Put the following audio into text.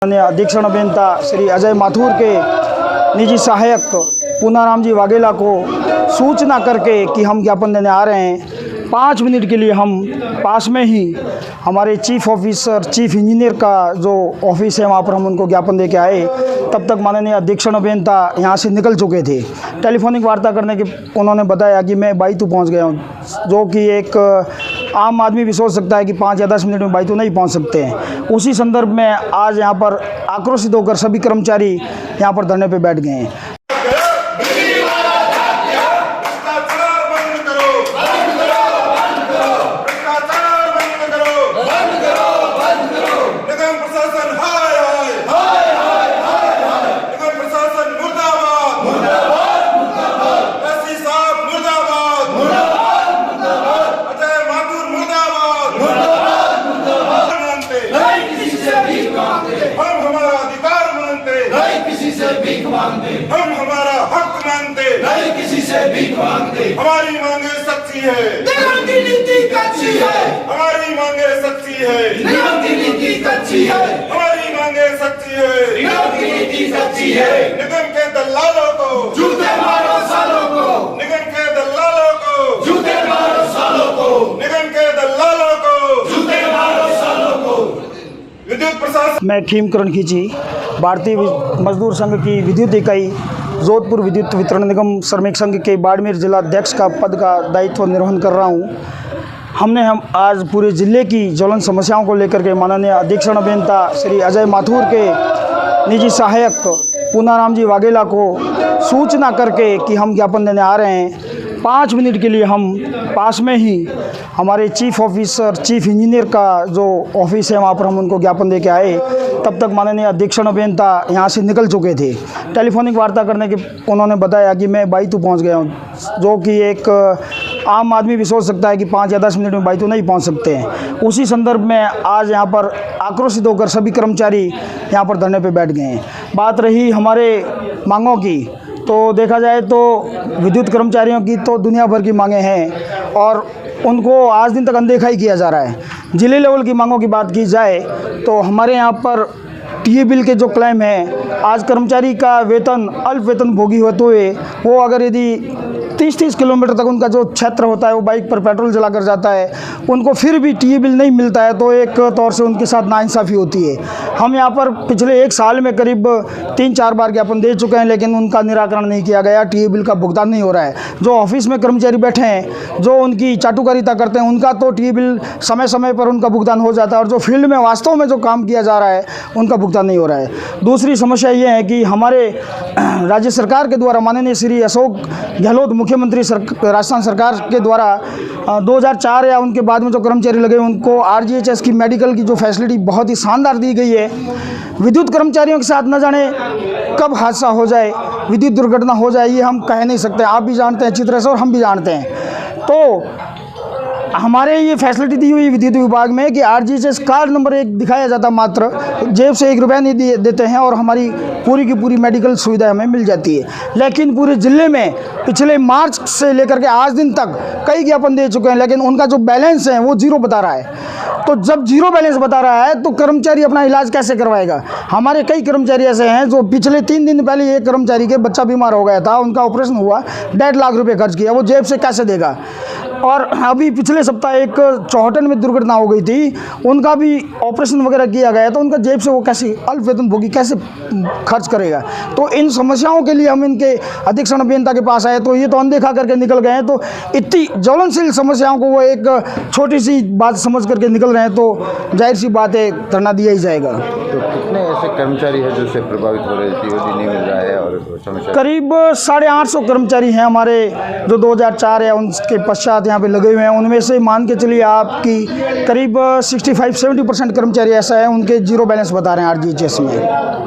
अधीक्षण अभियंता श्री अजय माथुर के निजी सहायक पूनाराम जी वाघेला को सूचना करके कि हम ज्ञापन देने आ रहे हैं। 5 मिनट के लिए हम पास में ही हमारे चीफ ऑफिसर चीफ इंजीनियर का जो ऑफिस है वहाँ पर हम उनको ज्ञापन दे के आए। तब तक माननीय अधीक्षण अभियंता यहाँ से निकल चुके थे। टेलीफोनिक वार्ता करने के उन्होंने बताया कि मैं बाईतू पहुँच गया हूँ, जो कि एक आम आदमी भी सोच सकता है कि 5 या 10 मिनट में बाईतू नहीं पहुँच सकते हैं। उसी संदर्भ में आज यहाँ पर आक्रोशित होकर सभी कर्मचारी यहाँ पर धरने पर बैठ गए हैं। हम हमारा हक मांगते नहीं किसी से भीख मांगते। हमारी मांगे सच्ची है, निगम की नीति कच्ची है। हमारी मांगे सच्ची है, निगम की नीति कच्ची है। हमारी मांगे सच्ची है, निगम की नीति कच्ची है। निगम के दलालों को जूते मारो सालों को, निगम के दलालों को जूते मारो सालों को, निगम के दलालों को जूते मारो सालों को। विद्युत प्रशासन मैं खीमकरण खींची भारतीय मजदूर संघ की विद्युत इकाई जोधपुर विद्युत वितरण निगम श्रमिक संघ के बाड़मेर जिला अध्यक्ष का पद का दायित्व निर्वहन कर रहा हूं। हम आज पूरे जिले की ज्वलन समस्याओं को लेकर के माननीय अधीक्षण अभियंता श्री अजय माथुर के निजी सहायक पूनाराम जी वाघेला को सूचना करके कि हम ज्ञापन देने आ रहे हैं। 5 मिनट के लिए हम पास में ही हमारे चीफ ऑफिसर चीफ इंजीनियर का जो ऑफिस है वहाँ पर हम उनको ज्ञापन दे के आए। तब तक माननीय अधीक्षण अभियंता यहाँ से निकल चुके थे। टेलीफोनिक वार्ता करने के उन्होंने बताया कि मैं बाईतू पहुँच गया हूँ, जो कि एक आम आदमी भी सोच सकता है कि 5 या 10 मिनट में बाईतू नहीं पहुँच सकते हैं। उसी संदर्भ में आज यहाँ पर आक्रोशित होकर सभी कर्मचारी यहाँ पर धरने पर बैठ गए हैं। बात रही हमारे मांगों की, तो देखा जाए तो विद्युत कर्मचारियों की तो दुनिया भर की मांगें हैं और उनको आज दिन तक अनदेखा ही किया जा रहा है। जिले लेवल की मांगों की बात की जाए तो हमारे यहाँ पर टीए बिल के जो क्लेम है, आज कर्मचारी का वेतन अल्प वेतन भोगी होते हुए वो अगर यदि 30-30 किलोमीटर तक उनका जो क्षेत्र होता है वो बाइक पर पेट्रोल जला कर जाता है, उनको फिर भी टीए बिल नहीं मिलता है, तो एक तौर से उनके साथ नाइंसाफ़ी होती है। हम यहाँ पर पिछले 1 साल में करीब 3-4 बार ज्ञापन दे चुके हैं, लेकिन उनका निराकरण नहीं किया गया। टीए बिल का भुगतान नहीं हो रहा है। जो ऑफिस में कर्मचारी बैठे हैं, जो उनकी चाटुकारिता करते हैं, उनका तो टीए बिल समय समय पर उनका भुगतान हो जाता है, और जो फील्ड में वास्तव में जो काम किया जा रहा है उनका भुगतान नहीं हो रहा है। दूसरी समस्या ये है कि हमारे राज्य सरकार के द्वारा माननीय श्री अशोक गहलोत मुख्यमंत्री राजस्थान सरकार के द्वारा 2004 या उनके बाद में जो कर्मचारी लगे उनको आरजीएचएस की मेडिकल की जो फैसिलिटी बहुत ही शानदार दी गई है। विद्युत कर्मचारियों के साथ न जाने कब हादसा हो जाए, विद्युत दुर्घटना हो जाए, ये हम कह नहीं सकते। आप भी जानते हैं अच्छी तरह से और हम भी जानते हैं। तो हमारे ये फैसिलिटी दी हुई विद्युत विभाग में कि आरजीएचएस कार्ड नंबर 1 दिखाया जाता, मात्र जेब से 1 रुपया नहीं देते हैं और हमारी पूरी की पूरी मेडिकल सुविधा हमें मिल जाती है। लेकिन पूरे ज़िले में पिछले मार्च से लेकर के आज दिन तक कई ज्ञापन दे चुके हैं, लेकिन उनका जो बैलेंस है वो 0 बता रहा है। तो जब 0 बैलेंस बता रहा है तो कर्मचारी अपना इलाज कैसे करवाएगा। हमारे कई कर्मचारी ऐसे हैं जो पिछले 3 दिन पहले एक कर्मचारी के बच्चा बीमार हो गया था, उनका ऑपरेशन हुआ, 1.5 लाख रुपये खर्च किया, वो जेब से कैसे देगा। और अभी पिछले सप्ताह एक चौहटन में दुर्घटना हो गई थी, उनका भी ऑपरेशन वगैरह किया गया, तो उनका जेब से वो कैसे अल्प वेतन भोगी कैसे खर्च करेगा। तो इन समस्याओं के लिए हम इनके अधीक्षण अभियंता के पास आए, तो ये तो अनदेखा करके निकल गए हैं। तो इतनी ज्वलनशील समस्याओं को वो एक छोटी सी बात समझ करके निकल रहे हैं, तो जाहिर सी बात है धरना दिया ही जाएगा। तो कितने ऐसे कर्मचारी हैं जो से प्रभावित हो रहे हैं, टीओडी नहीं मिल रहा है और समस्या? करीब 850 कर्मचारी हैं हमारे, जो 2004 या उनके पश्चात यहाँ पे लगे हुए हैं। उनमें से मान के चलिए आपकी करीब 65-70% कर्मचारी ऐसा है उनके 0 बैलेंस बता रहे हैं आरजीएचएस में।